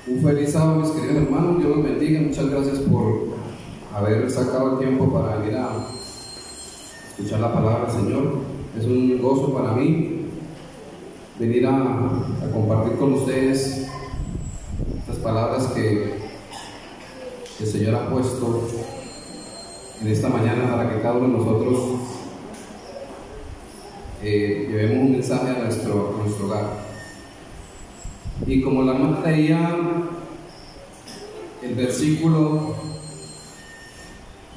Un feliz sábado, mis queridos hermanos. Dios los bendiga. Muchas gracias por haber sacado el tiempo para venir a escuchar la palabra del Señor. Es un gozo para mí venir a compartir con ustedes estas palabras que el Señor ha puesto en esta mañana para que cada uno de nosotros llevemos un mensaje a nuestro hogar. Y como la hermana leía el versículo,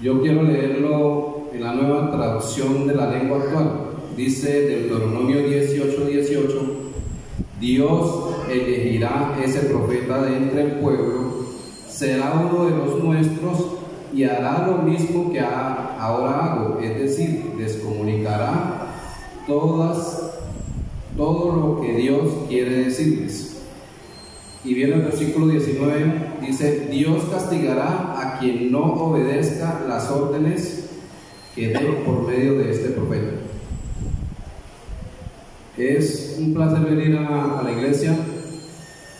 yo quiero leerlo en la nueva traducción de la lengua actual. Dice Deuteronomio 18:18: Dios elegirá ese profeta de entre el pueblo, será uno de los nuestros y hará lo mismo que ahora hago, es decir, les comunicará todo lo que Dios quiere decirles. Y viene el versículo 19, dice: Dios castigará a quien no obedezca las órdenes que dé por medio de este profeta. Es un placer venir a la iglesia.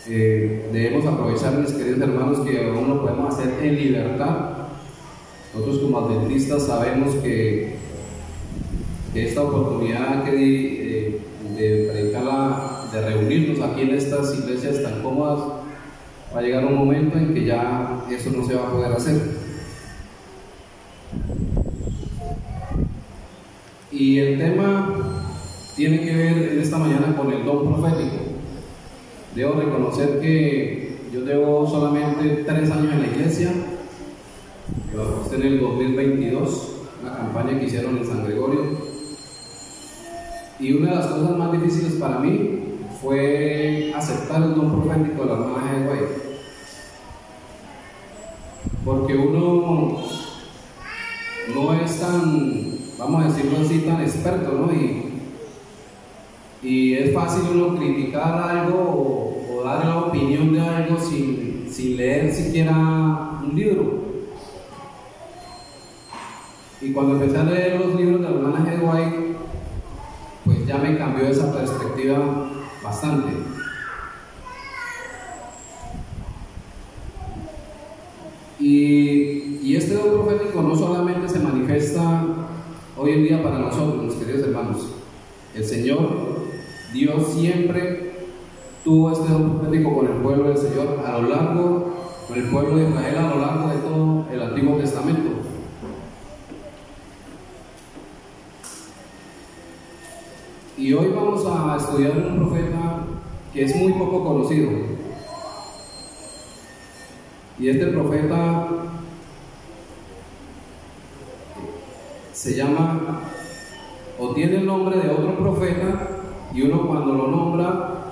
Debemos aprovechar, mis queridos hermanos, que aún lo podemos hacer en libertad. Nosotros como adventistas sabemos que esta oportunidad de predicarla, de reunirnos aquí en estas iglesias tan cómodas, va a llegar un momento en que ya eso no se va a poder hacer. Y el tema tiene que ver en esta mañana con el don profético. Debo reconocer que yo llevo solamente 3 años en la iglesia. Yo estoy en el 2022, una campaña que hicieron en San Gregorio. Y una de las cosas más difíciles para mí fue aceptar el don profético de la hermana G. White, porque uno no es tan, vamos a decirlo así, tan experto, ¿no? Y es fácil uno criticar algo o dar la opinión de algo sin leer siquiera un libro. Y cuando empecé a leer los libros de la hermana G. White, pues ya me cambió esa perspectiva bastante. Y este don profético no solamente se manifiesta hoy en día para nosotros, mis queridos hermanos. El Señor, Dios siempre tuvo este don profético con el pueblo del Señor con el pueblo de Israel a lo largo de todo el Antiguo Testamento. Y hoy vamos a estudiar un profeta que es muy poco conocido. Y este profeta se llama, o tiene el nombre de otro profeta, y uno cuando lo nombra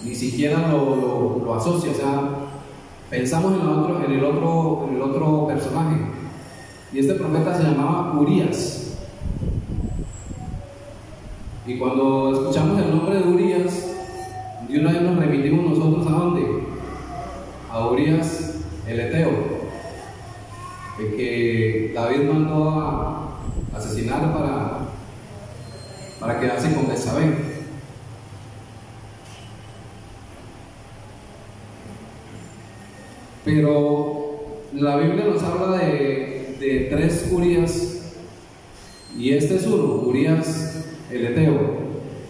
ni siquiera lo asocia. O sea, pensamos en el otro personaje. Y este profeta se llamaba Urías. Y cuando escuchamos el nombre de Urías, de una vez nos remitimos nosotros ¿a dónde? A Urías el Eteo, el que David mandó a asesinar para quedarse con Betsabé. Pero la Biblia nos habla de 3 Urías, y este es uno, Urías el Eteo.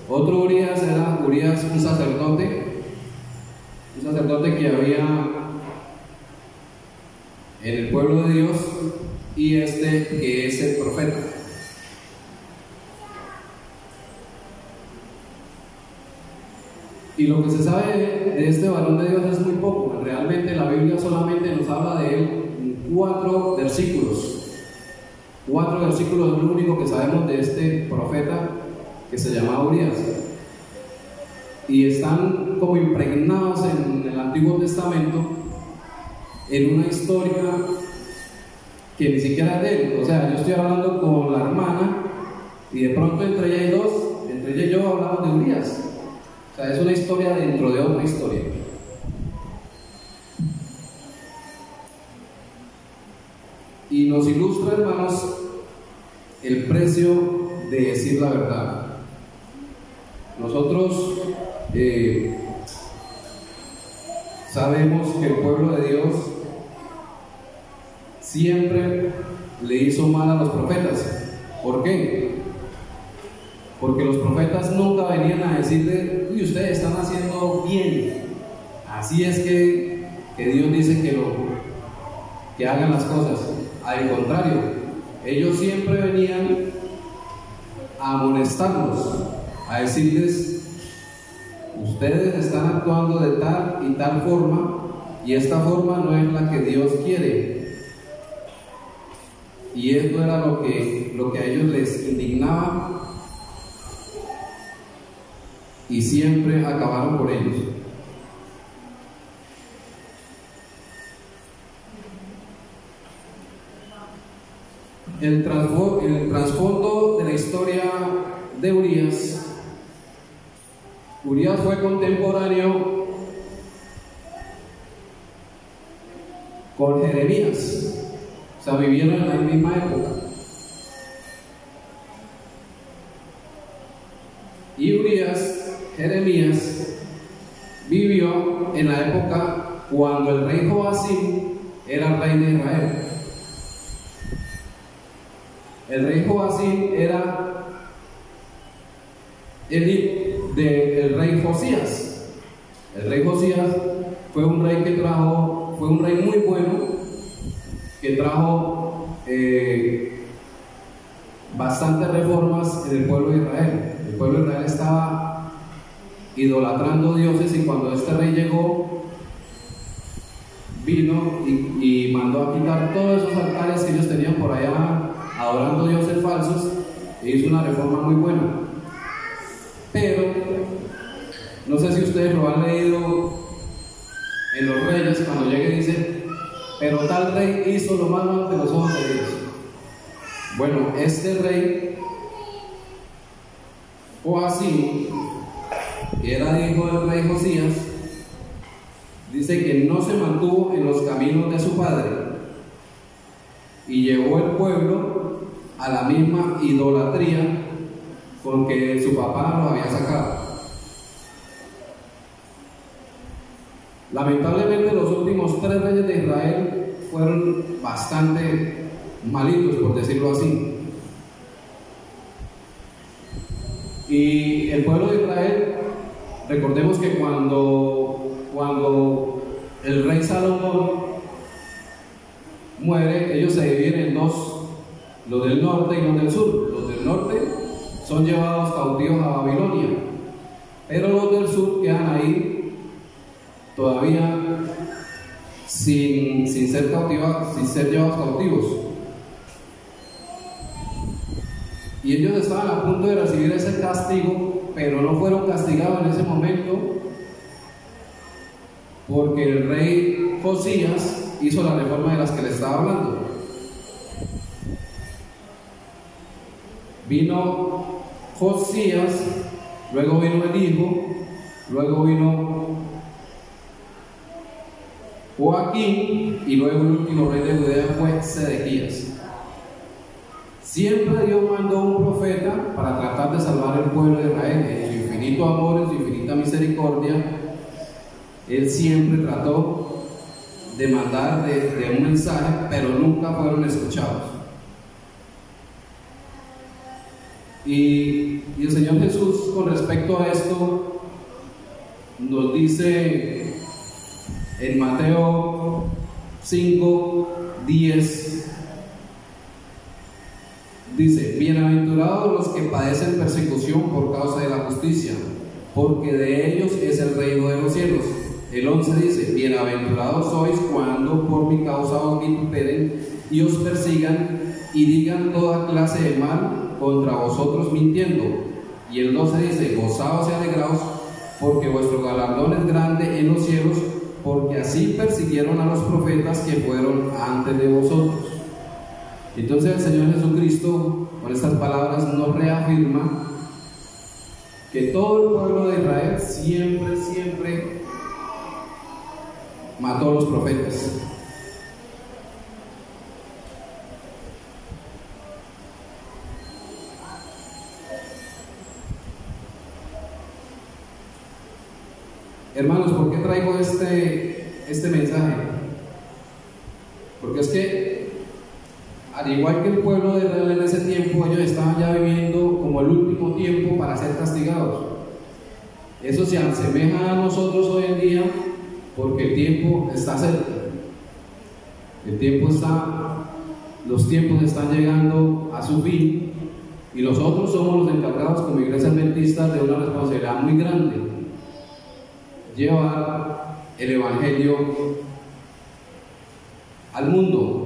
Otro Urías era Urías, un sacerdote que había en el pueblo de Dios, y este que es el profeta. Y lo que se sabe de este varón de Dios es muy poco. Realmente la Biblia solamente nos habla de él en 4 versículos. 4 versículos es lo único que sabemos de este profeta que se llamaba Urías, y están como impregnados en el Antiguo Testamento en una historia que ni siquiera es de él. O sea, yo estoy hablando con la hermana y de pronto entre ella y yo hablamos de Urías. O sea, es una historia dentro de otra historia. Y nos ilustra, hermanos, el precio de decir la verdad. Nosotros sabemos que el pueblo de Dios siempre le hizo mal a los profetas. ¿Por qué? Porque los profetas nunca venían a decirle: uy, ustedes están haciendo bien, así es que Dios dice que hagan las cosas. Al contrario, ellos siempre venían a amonestarlos, a decirles: ustedes están actuando de tal y tal forma, y esta forma no es la que Dios quiere. Y esto era lo que a ellos les indignaba, y siempre acabaron por ellos. El trasfondo de la historia de Urías fue contemporáneo con Jeremías, o sea, vivieron en la misma época. Y Jeremías vivió en la época cuando el rey Joacim era el rey de Israel. El rey Joacim era el hijo del rey Josías. El rey Josías fue un rey muy bueno, que trajo bastantes reformas en el pueblo de Israel. El pueblo de Israel estaba idolatrando dioses, y cuando este rey llegó, vino y mandó a quitar todos esos altares que ellos tenían por allá adorando dioses falsos, e hizo una reforma muy buena. Pero no sé si ustedes lo han leído en los Reyes, cuando llega y dice: pero tal rey hizo lo malo ante los ojos de Dios. Bueno, este rey Joacim, que era hijo del rey Josías, dice que no se mantuvo en los caminos de su padre, y llevó el pueblo a la misma idolatría con que su papá los había sacado. Lamentablemente, los últimos 3 reyes de Israel fueron bastante malitos, por decirlo así. Y el pueblo de Israel, recordemos que cuando el rey Salomón muere, ellos se dividen en dos: los del norte y los del sur. Los del norte son llevados cautivos a Babilonia, pero los del sur quedan ahí todavía sin ser llevados cautivos. Y ellos estaban a punto de recibir ese castigo, pero no fueron castigados en ese momento, porque el rey Josías hizo la reforma de las que le estaba hablando. Vino Josías, luego vino el hijo, luego vino Joaquín, y luego el último rey de Judea fue Sedequías. Siempre Dios mandó un profeta para tratar de salvar el pueblo de Israel. En su infinito amor, en su infinita misericordia, Él siempre trató de mandar de un mensaje, pero nunca fueron escuchados. Y el Señor Jesús, con respecto a esto, nos dice en Mateo 5:10, dice: bienaventurados los que padecen persecución por causa de la justicia, porque de ellos es el reino de los cielos. El 11 dice: bienaventurados sois cuando por mi causa os vituperen y os persigan y digan toda clase de mal contra vosotros mintiendo. Y el 12 dice: gozaos y alegraos, porque vuestro galardón es grande en los cielos, porque así persiguieron a los profetas que fueron antes de vosotros. Entonces el Señor Jesucristo, con estas palabras, nos reafirma que todo el pueblo de Israel siempre mató a los profetas. Hermanos, ¿por qué traigo este este mensaje, porque es que al igual que el pueblo de Israel en ese tiempo, ellos estaban ya viviendo como el último tiempo para ser castigados. Eso se asemeja a nosotros hoy en día, porque el tiempo está cerca. Los tiempos están llegando a su fin, y nosotros somos los encargados como iglesia adventista de una responsabilidad muy grande: llevar el evangelio al mundo.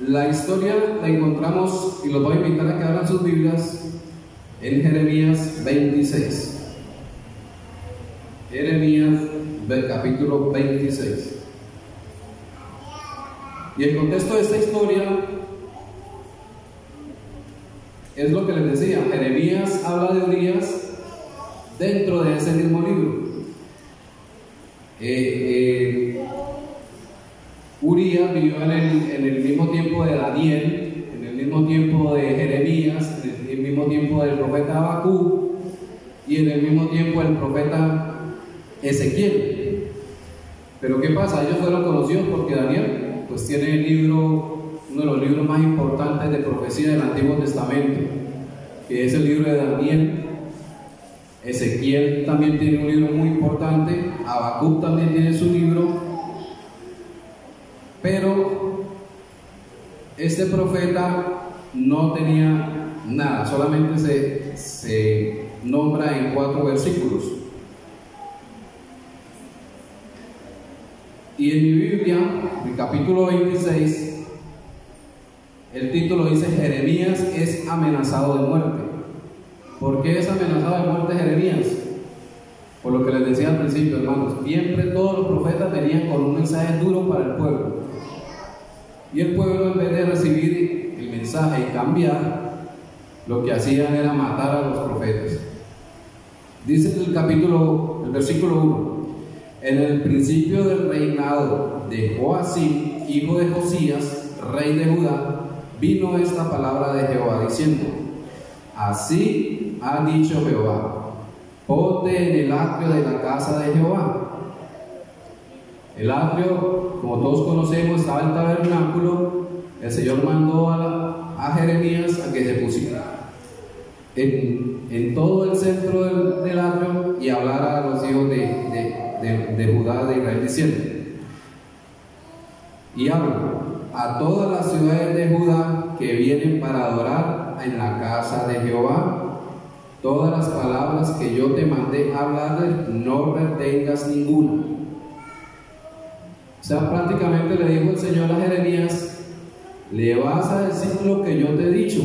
La historia la encontramos, y los voy a invitar a que abran sus Biblias, en Jeremías 26. Jeremías del capítulo 26. Y el contexto de esta historia es lo que les decía. Jeremías habla de Urias dentro de ese mismo libro. Urias vivió en el mismo tiempo de Daniel, en el mismo tiempo de Jeremías, en el mismo tiempo del profeta Habacuc y en el mismo tiempo del profeta Ezequiel. Pero ¿qué pasa? Ellos fueron conocidos porque Daniel pues tiene el libro, uno de los libros más importantes de profecía del Antiguo Testamento, que es el libro de Daniel. Ezequiel también tiene un libro muy importante, Habacuc también tiene su libro. Pero este profeta no tenía nada, solamente se nombra en 4 versículos. Y en mi Biblia, en el capítulo 26, el título dice: Jeremías es amenazado de muerte. ¿Por qué es amenazado de muerte Jeremías? Por lo que les decía al principio, hermanos, siempre todos los profetas venían con un mensaje duro para el pueblo. Y el pueblo, en vez de recibir el mensaje y cambiar, lo que hacían era matar a los profetas. Dice el versículo 1: en el principio del reinado de Joacim, hijo de Josías, rey de Judá, vino esta palabra de Jehová diciendo: así ha dicho Jehová, ponte en el atrio de la casa de Jehová. El atrio, como todos conocemos, estaba el tabernáculo. El Señor mandó a Jeremías a que se pusiera en todo el centro del atrio y hablara a los hijos de Judá, de Israel, diciendo: y hablo a todas las ciudades de Judá que vienen para adorar en la casa de Jehová, todas las palabras que yo te mandé hablarles, no retengas ninguna. O sea, prácticamente le dijo el Señor a Jeremías: le vas a decir lo que yo te he dicho.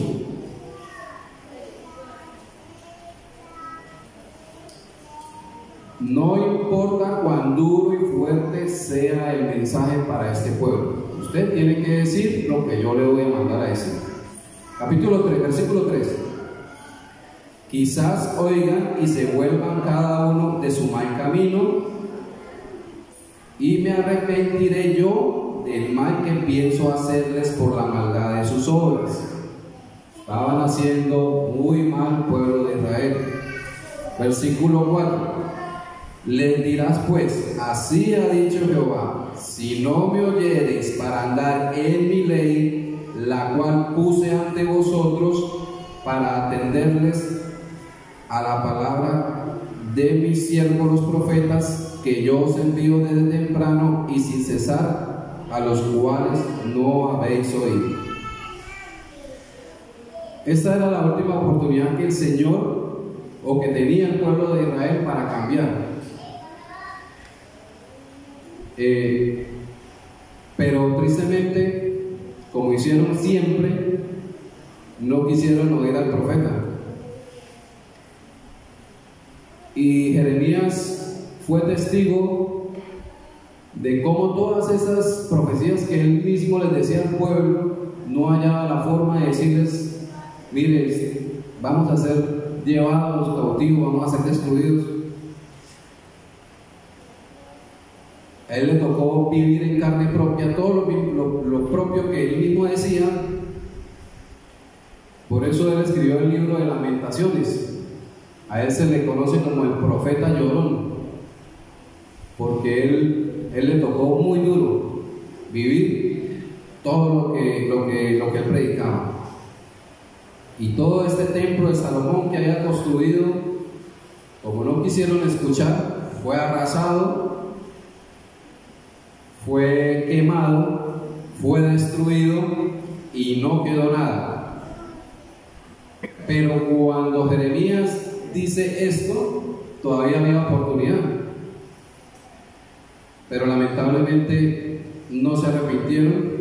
No importa cuán duro y fuerte sea el mensaje para este pueblo, usted tiene que decir lo que yo le voy a mandar a decir. Capítulo 3, versículo 3. Quizás oigan y se vuelvan cada uno de su mal camino, y me arrepentiré yo del mal que pienso hacerles por la maldad de sus obras. Estaban haciendo muy mal pueblo de Israel. Versículo 4. Les dirás pues: así ha dicho Jehová, si no me oyereis para andar en mi ley, la cual puse ante vosotros para atenderles a la palabra de mis siervos los profetas, que yo os envío desde temprano y sin cesar, a los cuales no habéis oído. Esta era la última oportunidad que el Señor, o que tenía el pueblo de Israel, para cambiar. Pero tristemente, como hicieron siempre, no quisieron oír al profeta. Y Jeremías fue testigo de cómo todas esas profecías que él mismo les decía al pueblo, no hallaba la forma de decirles: mire, vamos a ser llevados cautivos, vamos a ser destruidos. A él le tocó vivir en carne propia todo lo propio que él mismo decía. Por eso él escribió el libro de Lamentaciones. A él se le conoce como el profeta llorón, porque él le tocó muy duro vivir todo lo que él predicaba. Y todo este templo de Salomón que había construido, como no quisieron escuchar, fue arrasado, fue quemado, fue destruido y no quedó nada. Pero cuando Jeremías dice esto, todavía había oportunidad. Pero lamentablemente no se arrepintieron.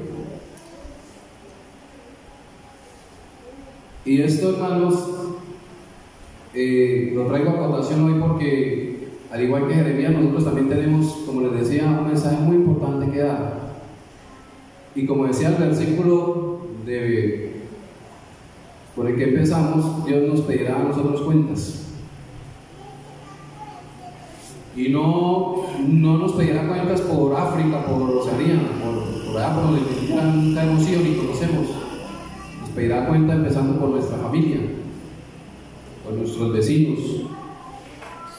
Y esto, hermanos, lo traigo a colación hoy porque, al igual que Jeremías, nosotros también tenemos, como les decía, un mensaje muy importante que dar. Y como decía el versículo por el que empezamos, Dios nos pedirá a nosotros cuentas. Y no nos pedirá cuentas por África, por Oceanía, por allá, por donde nunca hemos ido ni conocemos. Nos pedirá cuenta empezando por nuestra familia, por nuestros vecinos,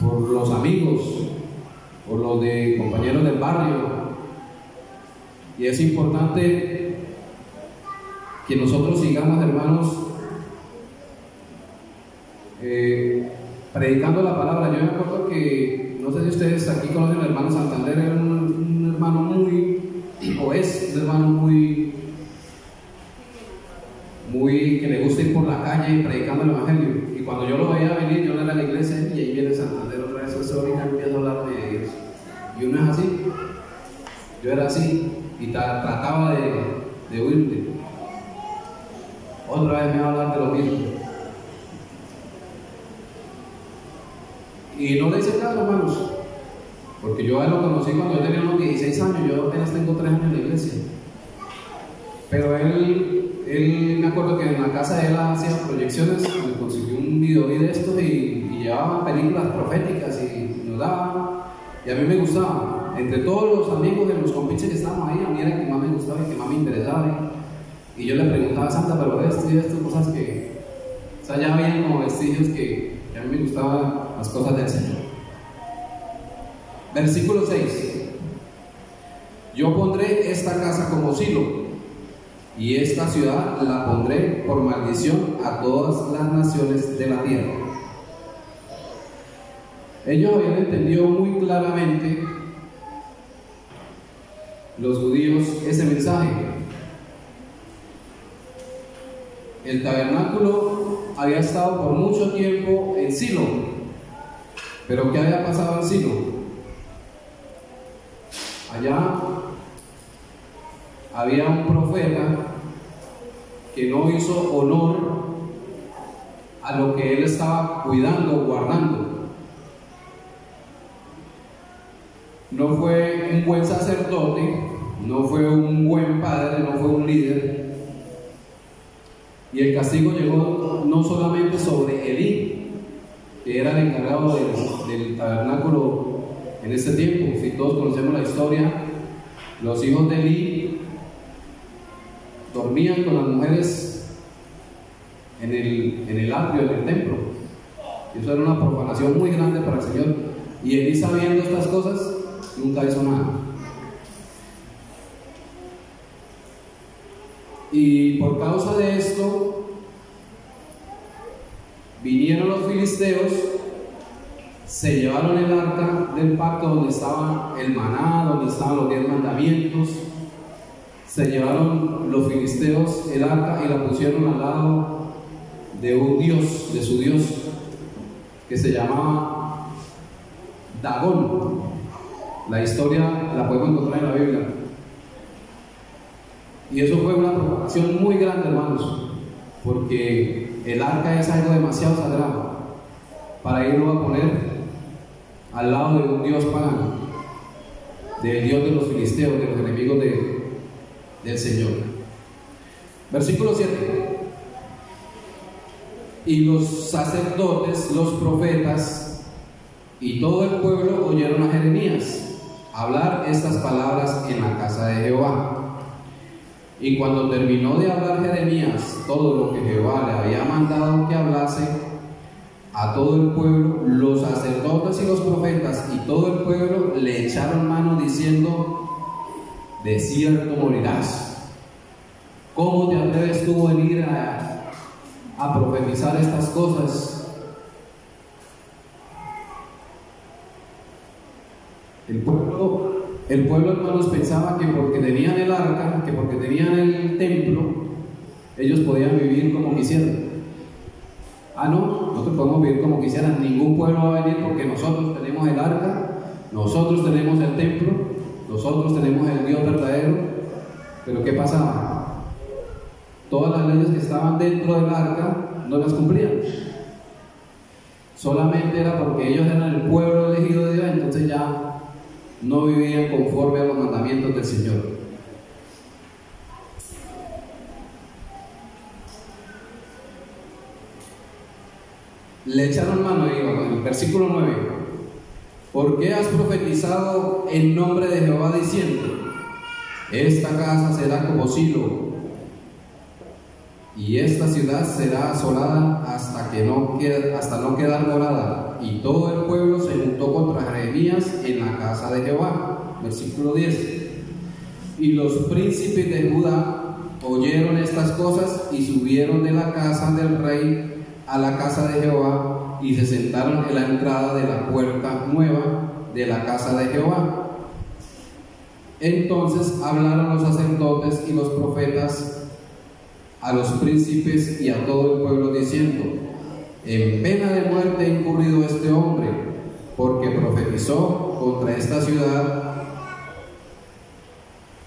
por los amigos, por los compañeros del barrio. Y es importante que nosotros sigamos, hermanos, predicando la palabra. Yo me acuerdo que, no sé si ustedes aquí conocen al hermano Santander, era un hermano es un hermano muy que le gusta ir por la calle predicando el evangelio. Y cuando yo lo veía venir, yo no era a la iglesia, y ahí viene Santander otra vez, eso ahorita empieza a hablar de Dios. Y uno es así, yo era así, y trataba de huirte. Otra vez me va a hablar de lo mismo. Y no le hice caso, hermanos, porque yo a él lo conocí cuando yo tenía unos 16 años, yo apenas tengo 3 años en la iglesia. Pero él me acuerdo que en la casa de él hacía proyecciones, me consiguió un video de estos y llevaba películas proféticas y nos daba, y a mí me gustaba. Entre todos los amigos de los compiches que estábamos ahí, a mí era el que más me gustaba y que más me interesaba. Y yo le preguntaba a Santa, pero esto y esto, cosas que, o sea, ya habían como vestigios que a mí me gustaban las cosas del Señor. Versículo 6: yo pondré esta casa como Silo, y esta ciudad la pondré por maldición a todas las naciones de la tierra. Ellos habían entendido muy claramente, los judíos, ese mensaje. El tabernáculo había estado por mucho tiempo en Silo, pero ¿qué había pasado en Silo? Allá había un profeta que no hizo honor a lo que él estaba cuidando, guardando. No fue un buen sacerdote, no fue un buen padre, no fue un líder. Y el castigo llegó no solamente sobre Elí, que era el encargado del tabernáculo en ese tiempo. Si todos conocemos la historia, los hijos de Elí dormían con las mujeres en el atrio, en el templo. Eso era una profanación muy grande para el Señor. Y Elí, sabiendo estas cosas, nunca hizo nada. Y por causa de esto, vinieron los filisteos, se llevaron el arca del pacto donde estaba el maná, donde estaban los 10 mandamientos. Se llevaron los filisteos el arca y la pusieron al lado de un dios, de su dios, que se llamaba Dagón. La historia la podemos encontrar en la Biblia. Y eso fue una preocupación muy grande, hermanos, porque el arca es algo demasiado sagrado para irlo a poner al lado de un dios pagano, del dios de los filisteos, de los enemigos del Señor. Versículo 7: y los sacerdotes, los profetas y todo el pueblo oyeron a Jeremías hablar estas palabras en la casa de Jehová. Y cuando terminó de hablar Jeremías todo lo que Jehová le había mandado que hablase a todo el pueblo, los sacerdotes y los profetas y todo el pueblo le echaron mano diciendo: de cierto morirás. ¿Cómo te atreves tú a venir a profetizar estas cosas? El pueblo, hermanos, pensaba que porque tenían el arca, que porque tenían el templo, ellos podían vivir como quisieran. No, nosotros podemos vivir como quisieran. Ningún pueblo va a venir porque nosotros tenemos el arca, nosotros tenemos el templo, nosotros tenemos el Dios verdadero. Pero ¿qué pasaba? Todas las leyes que estaban dentro del arca no las cumplían. Solamente era porque ellos eran el pueblo elegido de Dios, entonces ya no vivían conforme a los mandamientos del Señor. Le echaron mano, digo, en el versículo 9: ¿por qué has profetizado en nombre de Jehová diciendo: esta casa será como Silo, y esta ciudad será asolada hasta no quedar morada? Y todo el pueblo se juntó contra Jeremías en la casa de Jehová. Versículo 10: y los príncipes de Judá oyeron estas cosas y subieron de la casa del rey a la casa de Jehová y se sentaron en la entrada de la puerta nueva de la casa de Jehová. Entonces hablaron los sacerdotes y los profetas a los príncipes y a todo el pueblo diciendo: en pena de muerte ha incurrido este hombre, porque profetizó contra esta ciudad,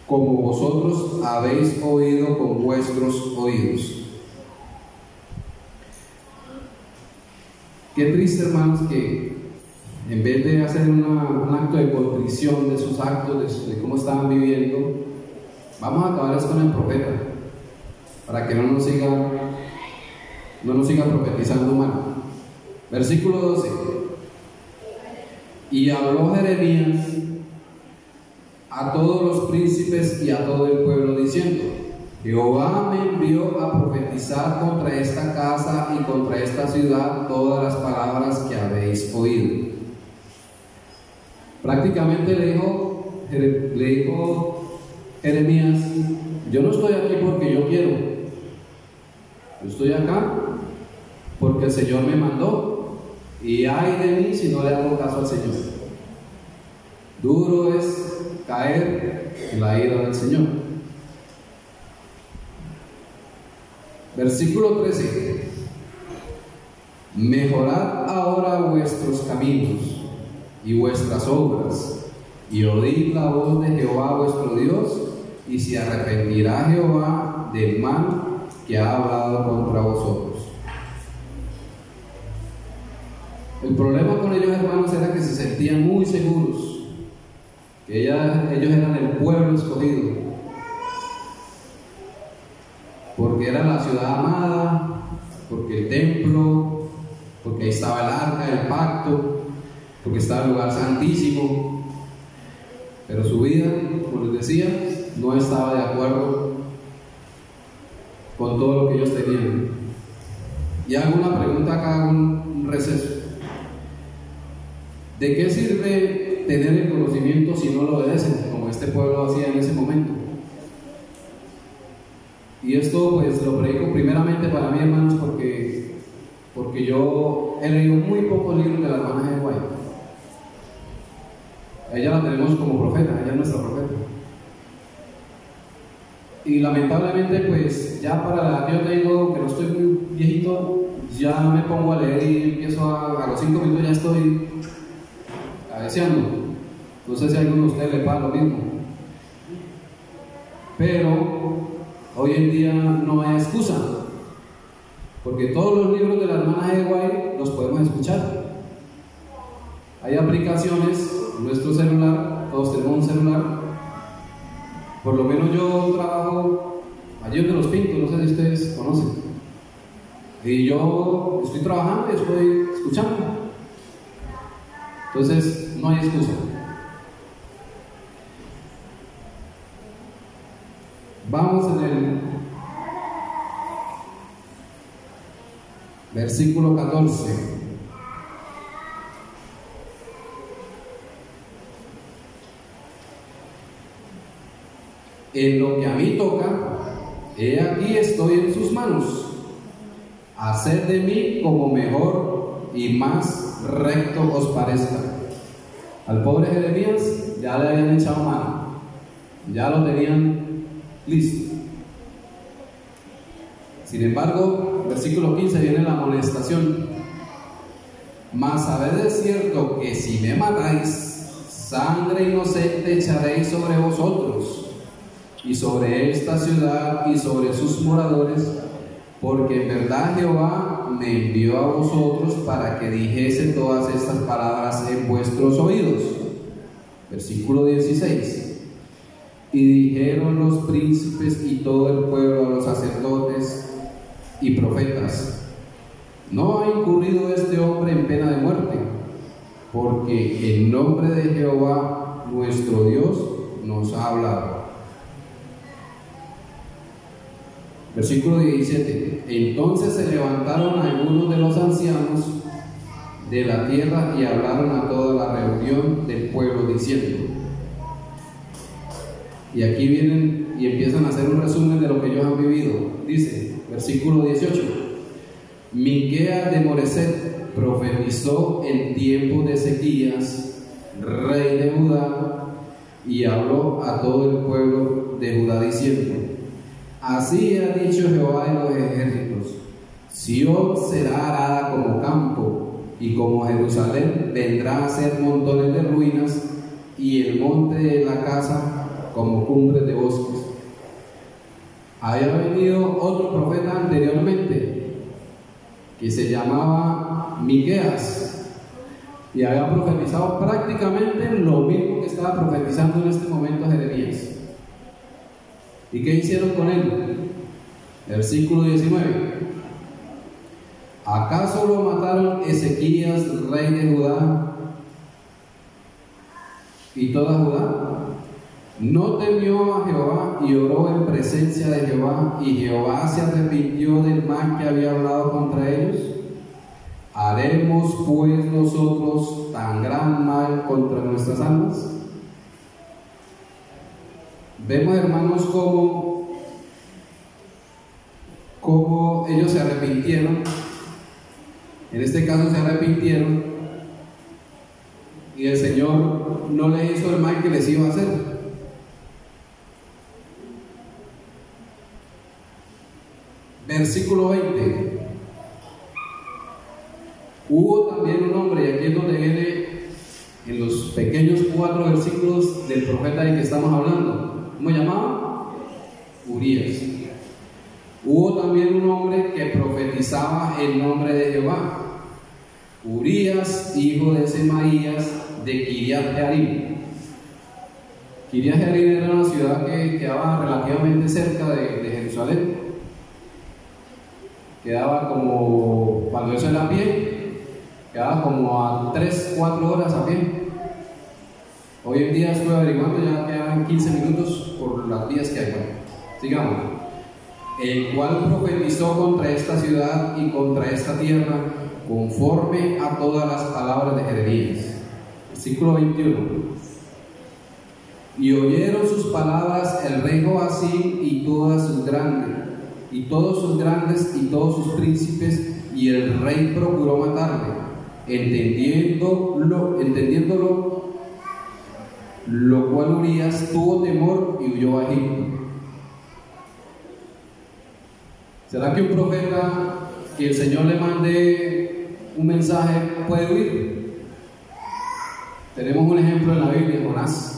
como vosotros habéis oído con vuestros oídos. Qué triste, hermanos, que en vez de hacer un acto de contrición de sus actos, de cómo estaban viviendo, vamos a acabar con el profeta, para que no nos siga profetizando mal. Versículo 12: y habló Jeremías a todos los príncipes y a todo el pueblo diciendo: Jehová me envió a profetizar contra esta casa y contra esta ciudad todas las palabras que habéis oído. Prácticamente le dijo Jeremías: yo no estoy aquí porque yo quiero, yo estoy acá porque el Señor me mandó, y ay de mí si no le hago caso al Señor. Duro es caer en la ira del Señor. Versículo 13: mejorad ahora vuestros caminos y vuestras obras, y oíd la voz de Jehová vuestro Dios, y se arrepentirá Jehová del mal que ha hablado contra vosotros. El problema con ellos, hermanos, era que se sentían muy seguros, que ellos eran el pueblo escogido, porque era la ciudad amada, porque el templo, porque ahí estaba el arca del pacto, porque estaba el lugar santísimo. Pero su vida, como les decía, no estaba de acuerdo con todo lo que ellos tenían. Y hago una pregunta acá, un receso: ¿de qué sirve tener el conocimiento si no lo obedecen, como este pueblo hacía en ese momento? Y esto pues lo predico primeramente para mí, hermanos, porque yo he leído muy pocos libros de la hermana de White. A ella la tenemos como profeta, ella es nuestra profeta. Y lamentablemente pues ya para la edad que yo tengo, que no estoy muy viejito, ya me pongo a leer y empiezo a los 5 minutos ya estoy cabeceando. No sé si a alguno de ustedes le pasa lo mismo. Pero hoy en día no hay excusa, porque todos los libros de la hermana de White los podemos escuchar. Hay aplicaciones en nuestro celular, todos tenemos un celular. Por lo menos yo trabajo allí donde Los Pintos, no sé si ustedes conocen, y yo estoy trabajando y estoy escuchando. Entonces no hay excusa. Vamos en el versículo 14. En lo que a mí toca, he aquí estoy en sus manos. Haced de mí como mejor y más recto os parezca. Al pobre Jeremías ya le habían echado mano, ya lo tenían listo. Sin embargo, versículo 15 viene la amonestación. Mas sabed de cierto que si me matáis, sangre inocente echaréis sobre vosotros y sobre esta ciudad y sobre sus moradores, porque en verdad Jehová me envió a vosotros para que dijese todas estas palabras en vuestros oídos. Versículo 16. Y dijeron los príncipes y todo el pueblo a los sacerdotes y profetas: no ha incurrido este hombre en pena de muerte, porque en nombre de Jehová nuestro Dios nos ha hablado. Versículo 17. Entonces se levantaron algunos de los ancianos de la tierra y hablaron a toda la reunión del pueblo diciendo, y aquí vienen y empiezan a hacer un resumen de lo que ellos han vivido. Dice, versículo 18: Miqueas de Moreset profetizó en tiempo de Ezequías, rey de Judá, y habló a todo el pueblo de Judá diciendo: así ha dicho Jehová de los ejércitos: Sión será arada como campo, y como Jerusalén vendrá a ser montones de ruinas, y el monte de la casa como cumbres de bosques. Había venido otro profeta anteriormente que se llamaba Miqueas y había profetizado prácticamente lo mismo que estaba profetizando en este momento Jeremías. ¿Y qué hicieron con él? Versículo 19: ¿acaso lo mataron Ezequías, rey de Judá, y toda Judá? No temió a Jehová y oró en presencia de Jehová, y Jehová se arrepintió del mal que había hablado contra ellos. ¿Haremos pues nosotros tan gran mal contra nuestras almas? Vemos, hermanos, cómo ellos se arrepintieron. En este caso se arrepintieron y el Señor no le hizo el mal que les iba a hacer. Versículo 20. Hubo también un hombre, y aquí es donde viene en los pequeños 4 versículos del profeta del que estamos hablando. ¿Cómo llamaba? Urías. Hubo también un hombre que profetizaba el nombre de Jehová, Urías, hijo de Semaías, de Kiriat Jearim. Kiriat Jearim era una ciudad que quedaba relativamente cerca de Jerusalén. Quedaba como, cuando eso era a pie, quedaba como a 3-4 horas a pie. Hoy en día estoy averiguando, ya quedan 15 minutos por las vías que hay. Bueno, sigamos. El cual profetizó contra esta ciudad y contra esta tierra, conforme a todas las palabras de Jeremías. Versículo 21. Y oyeron sus palabras el rey Joacim y todos sus grandes y todos sus príncipes, y el rey procuró matarle, entendiéndolo, lo cual Urías tuvo temor y huyó a Egipto. ¿Será que un profeta que el Señor le mande un mensaje puede huir? Tenemos un ejemplo en la Biblia, Jonás.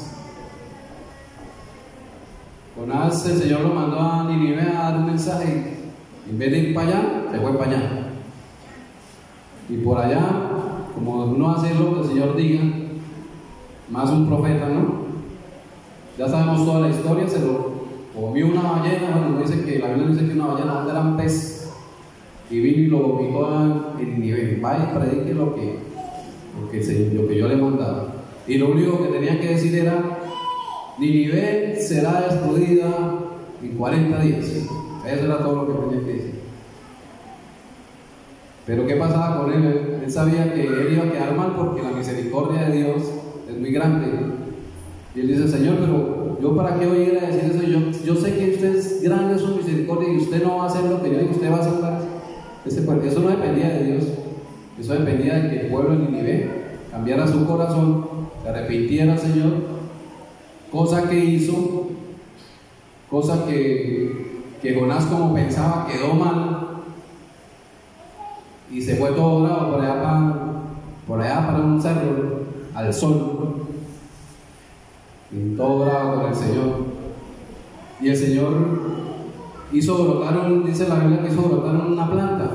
Jonás, el Señor lo mandó a Nínive a dar un mensaje. En vez de ir para allá, se fue para allá. Y por allá, como no hace lo que el Señor diga, más un profeta, ¿no? Ya sabemos toda la historia, se lo comió una ballena. Bueno, dice que la Biblia dice que una ballena era un pez, y vino y lo vomitó en Nínive. Vaya, predique lo que yo le mandaba. Y lo único que tenía que decir era: Nínive será destruida en 40 días. Eso era todo lo que tenía que decir. Pero ¿qué pasaba con él? Él sabía que él iba a quedar mal porque la misericordia de Dios es muy grande. Y él dice: Señor, pero yo para qué voy a ir a decir eso, yo sé que usted es grande en su misericordia y usted no va a hacer lo que yo digo, usted va a salvar ese pueblo. Eso no dependía de Dios, eso dependía de que el pueblo de Nínive cambiara su corazón, se arrepintiera al Señor, cosa que hizo, cosa que Jonás, como pensaba, quedó mal y se fue todo bravo por allá para un cerro, al sol, y todo bravo con el Señor. Y el Señor hizo brotar, dice la Biblia, que hizo brotar una planta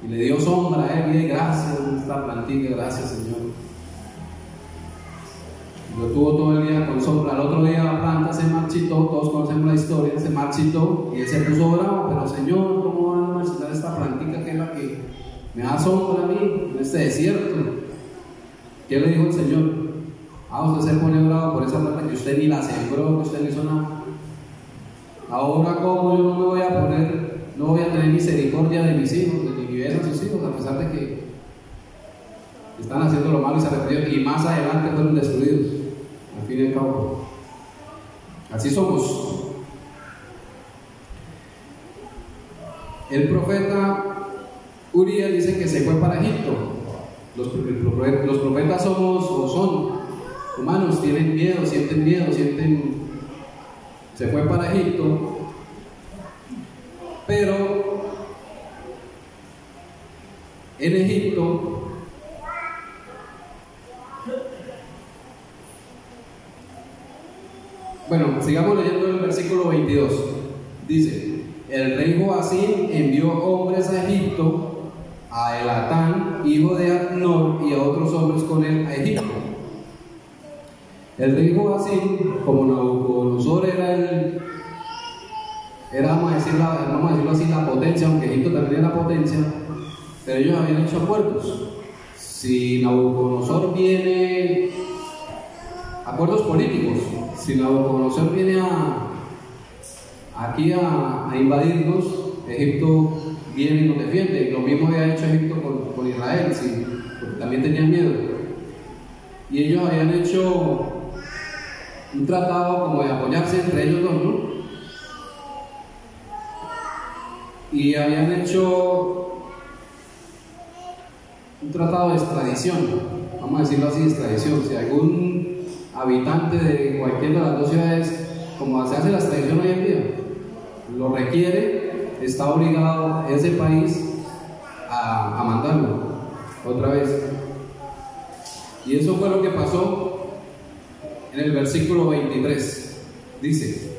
y le dio sombra a él. Y gracias a esta plantilla, gracias, Señor. Lo tuvo todo el día con sombra. Al otro día la planta se marchitó, todos conocemos la historia, se marchitó y él se puso bravo. Pero Señor, ¿cómo van a marchitar esta plantita que es la que me da sombra a mí en este desierto? ¿Qué le dijo el Señor? Usted se pone bravo por esa planta que usted ni la sembró, que usted no hizo nada. Ahora, ¿cómo yo no me voy a poner, no voy a tener misericordia de mis hijos, de Nínive, a sus hijos, a pesar de que están haciendo lo malo y se arrepintieron y más adelante fueron destruidos? Al fin y al cabo, así somos. El profeta Urías dice que se fue para Egipto. Los profetas somos o son humanos, tienen miedo, se fue para Egipto, pero en Egipto sigamos leyendo el versículo 22. Dice: el rey Joacim envió hombres a Egipto, a Elatán, hijo de Acnor, y a otros hombres con él a Egipto. El rey Joacim, como Nabucodonosor era vamos a decirlo así, la potencia, aunque Egipto también era potencia, pero ellos habían hecho acuerdos. Si Nabucodonosor viene, acuerdos políticos, si Nabucodonosor viene aquí a invadirnos, Egipto viene y nos defiende. Lo mismo había hecho Egipto con Israel, sí, porque también tenían miedo. Y ellos habían hecho un tratado como de apoyarse entre ellos dos, ¿no? Y habían hecho un tratado de extradición, vamos a decirlo así, de extradición. Si algún habitante de cualquiera de las dos ciudades, como se hace la extradición hoy en día, lo requiere, está obligado ese país a mandarlo otra vez. Y eso fue lo que pasó en el versículo 23. Dice: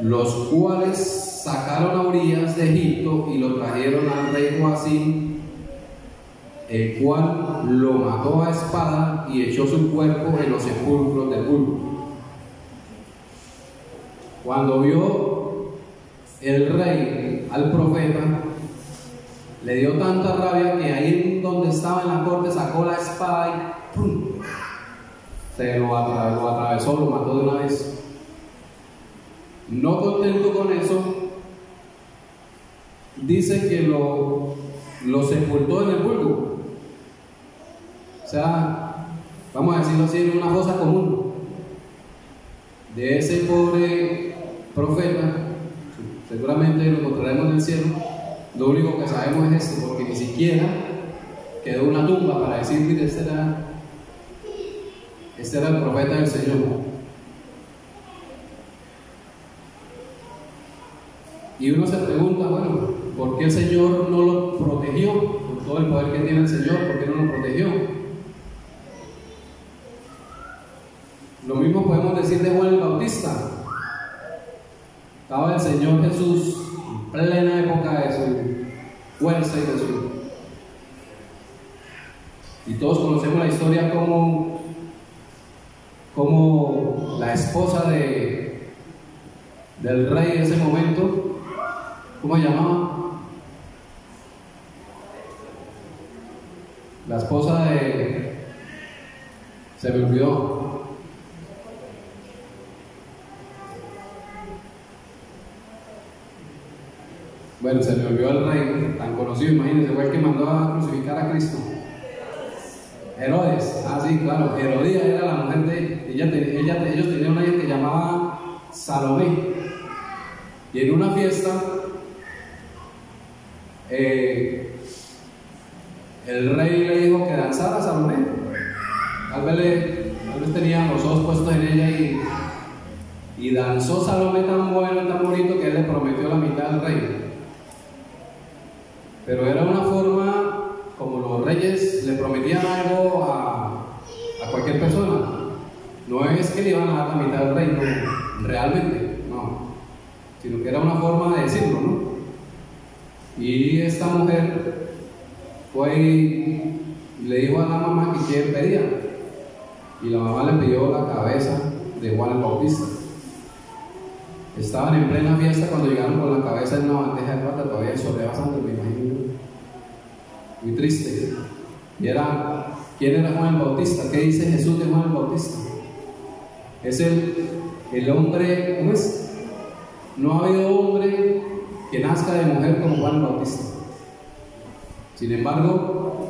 los cuales sacaron a Urías de Egipto y lo trajeron al rey Joacim, el cual lo mató a espada y echó su cuerpo en los sepulcros del vulgo. Cuando vio el rey al profeta, le dio tanta rabia que ahí donde estaba en la corte sacó la espada y ¡pum!, se lo atravesó, lo mató de una vez. No contento con eso, dice que lo sepultó en el vulgo. O sea, vamos a decirlo así, en una fosa común de ese pobre profeta. Seguramente lo encontraremos en el cielo. Lo único que sabemos es esto, porque ni siquiera quedó una tumba para decir: mire, este era el profeta del Señor. Y uno se pregunta, bueno, ¿por qué el Señor no lo protegió? Con todo el poder que tiene el Señor, ¿por qué no lo protegió? Lo mismo podemos decir de Juan el Bautista. Estaba el Señor Jesús en plena época de su fuerza y de su... Y todos conocemos la historia como la esposa del rey en ese momento, ¿cómo se llamaba? La esposa se me olvidó. Bueno, se me olvidó el rey tan conocido, imagínense, fue el que mandó a crucificar a Cristo. Herodes, sí, claro, Herodías era la mujer de ellos tenían una hija que llamaba Salomé. Y en una fiesta, el rey le dijo que danzara a Salomé. Tal vez tenía los ojos puestos en ella y danzó Salomé tan bueno y tan bonito que él le prometió la mitad al rey. Pero era una forma como los reyes le prometían algo a cualquier persona. No es que le iban a dar la mitad del reino, realmente, no, sino que era una forma de decirlo, ¿no? Y esta mujer fue y le dijo a la mamá que quién pedía, y la mamá le pidió la cabeza de Juan el Bautista. Estaban en plena fiesta cuando llegaron con la cabeza en una bandeja de plata, todavía sobrepasando, me imagino, muy triste. Y ¿quién era Juan el Bautista? ¿Qué dice Jesús de Juan el Bautista? Es el hombre, ¿cómo es? No ha habido hombre que nazca de mujer como Juan el Bautista. Sin embargo,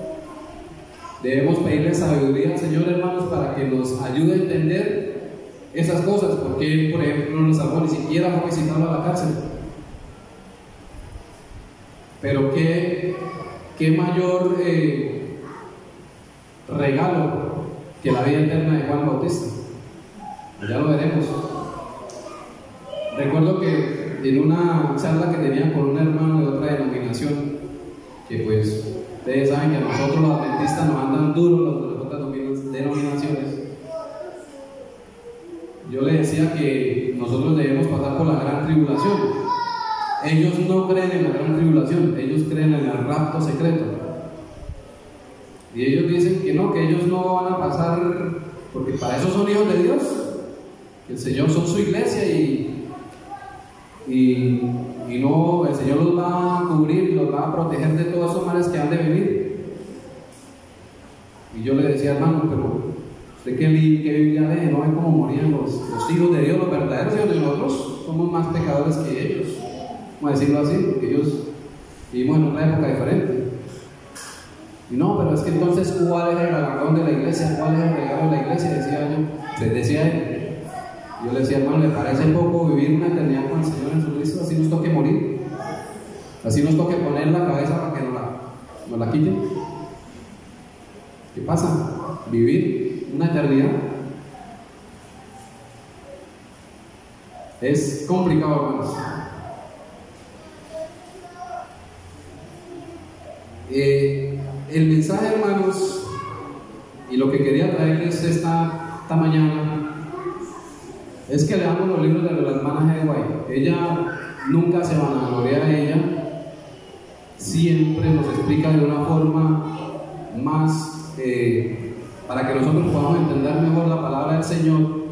debemos pedirle sabiduría al Señor, hermanos, para que nos ayude a entender esas cosas, porque él, por ejemplo, no lo salvó, ni siquiera fue a visitarlo a la cárcel. Pero qué mayor regalo que la vida eterna de Juan Bautista. Ya lo veremos. Recuerdo que en una charla que tenía con un hermano de otra denominación, que pues ustedes saben que a nosotros los adventistas nos andan duros los de las otras denominaciones, yo le decía que nosotros debemos pasar por la gran tribulación. Ellos no creen en la gran tribulación, ellos creen en el rapto secreto. Y ellos dicen que no, que ellos no van a pasar, porque para eso son hijos de Dios, que el Señor son su iglesia y no, el Señor los va a cubrir y los va a proteger de todos esos males que han de venir. Y yo le decía, hermano, pero ¿usted qué Biblia lee? ¿No ve cómo morían los hijos de Dios, los verdaderos hijos de nosotros? Somos más pecadores que ellos, vamos a decirlo así, porque ellos vivimos en una época diferente. Y no, pero es que entonces, ¿cuál es el galardón de la iglesia? ¿Cuál es el regalo de la iglesia? Decía él. Yo le decía, hermano, ¿le parece poco vivir una eternidad con el Señor Jesucristo? Así nos toque morir, así nos toque poner la cabeza para que nos la quiten. ¿Qué pasa? Vivir una eternidad es complicado, hermanos. El mensaje, hermanos, y lo que quería traerles esta mañana es que leamos los libros de la hermana G. White. Ella nunca se vanagloria de ella, siempre nos explica de una forma más para que nosotros podamos entender mejor la palabra del Señor.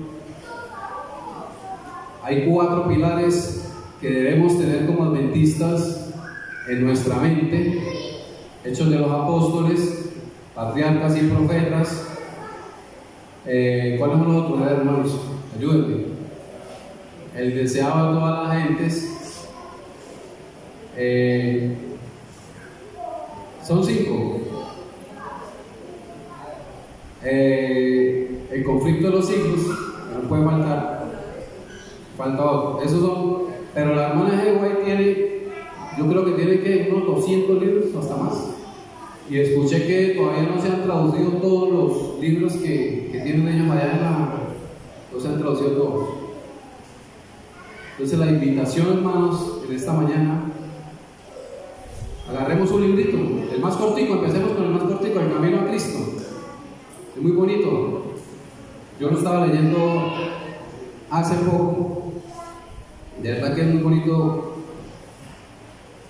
Hay 4 pilares que debemos tener como adventistas en nuestra mente: Hechos de los Apóstoles, Patriarcas y Profetas. ¿Cuáles son los otros, hermanos? Ayúdenme. El deseado de todas las gentes. Son 5. El conflicto de los siglos, no puede faltar. Falta otro. Esos son. Pero la hermana G. White tiene, yo creo que tiene unos 200 libros, hasta más. Y escuché que todavía no se han traducido todos los libros que tienen ellos allá no se han traducido todos. Entonces la invitación, hermanos, en esta mañana, agarremos un librito, el más cortico, empecemos con el más cortico, El Camino a Cristo. Es muy bonito. Yo lo estaba leyendo hace poco. De verdad que es muy bonito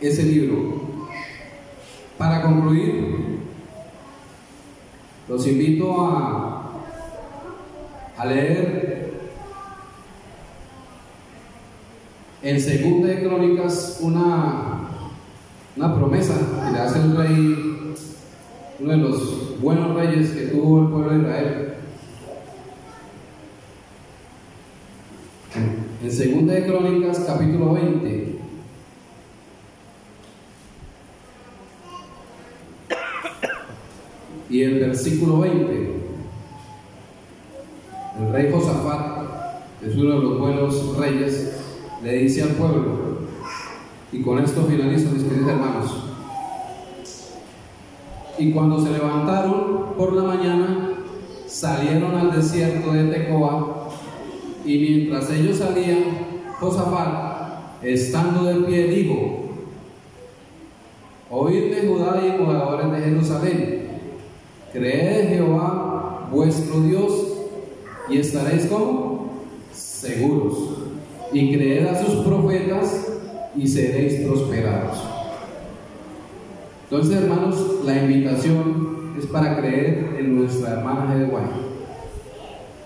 ese libro. Para concluir, los invito a leer en Segunda de Crónicas una promesa que le hace el rey, uno de los buenos reyes que tuvo el pueblo de Israel. En Segunda de Crónicas, capítulo 20. y el versículo 20. El rey Josafat, es uno de los buenos reyes, le dice al pueblo, y con esto finalizo, mis queridos hermanos: y cuando se levantaron por la mañana, salieron al desierto de Tecoa, y mientras ellos salían, Josafat, estando de pie, dijo: oídme, Judá y moradores de Jerusalén, creed en Jehová vuestro Dios y estaréis como seguros, y creed a sus profetas y seréis prosperados. Entonces, hermanos, la invitación es para creer en nuestra hermana G. White,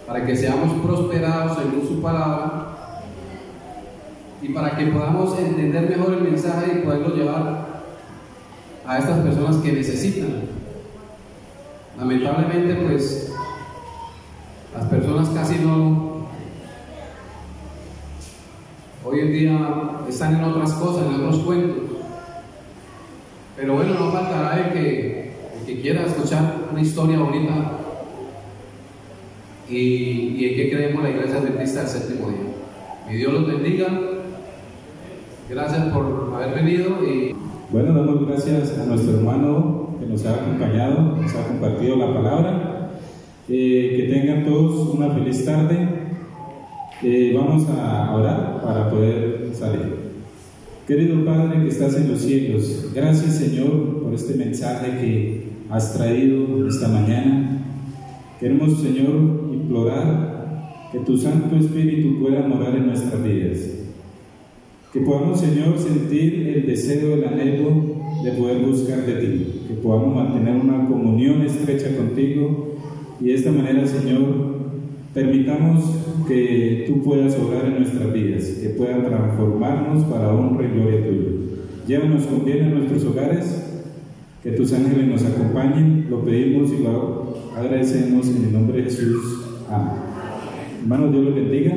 para que seamos prosperados según su palabra y para que podamos entender mejor el mensaje y poderlo llevar a estas personas que necesitan. Lamentablemente, pues las personas casi no, hoy en día están en otras cosas, en otros cuentos. Pero bueno, no faltará el que quiera escuchar una historia bonita y en que creemos la Iglesia Adventista del Séptimo Día. Que Dios los bendiga. Gracias por haber venido. Bueno, damos gracias a nuestro hermano que nos ha acompañado, nos ha compartido la palabra. Que tengan todos una feliz tarde. Vamos a orar para poder salir. Querido Padre que estás en los cielos, gracias, Señor, por este mensaje que has traído esta mañana. Queremos, Señor, implorar que tu Santo Espíritu pueda morar en nuestras vidas. Que podamos, Señor, sentir el deseo, el anhelo de poder buscar de ti. Que podamos mantener una comunión estrecha contigo y de esta manera, Señor, permitamos que tú puedas obrar en nuestras vidas, que puedas transformarnos para honra y gloria tuya. Llévanos con bien a nuestros hogares, que tus ángeles nos acompañen. Lo pedimos y lo agradecemos en el nombre de Jesús. Amén. Hermanos, Dios los bendiga.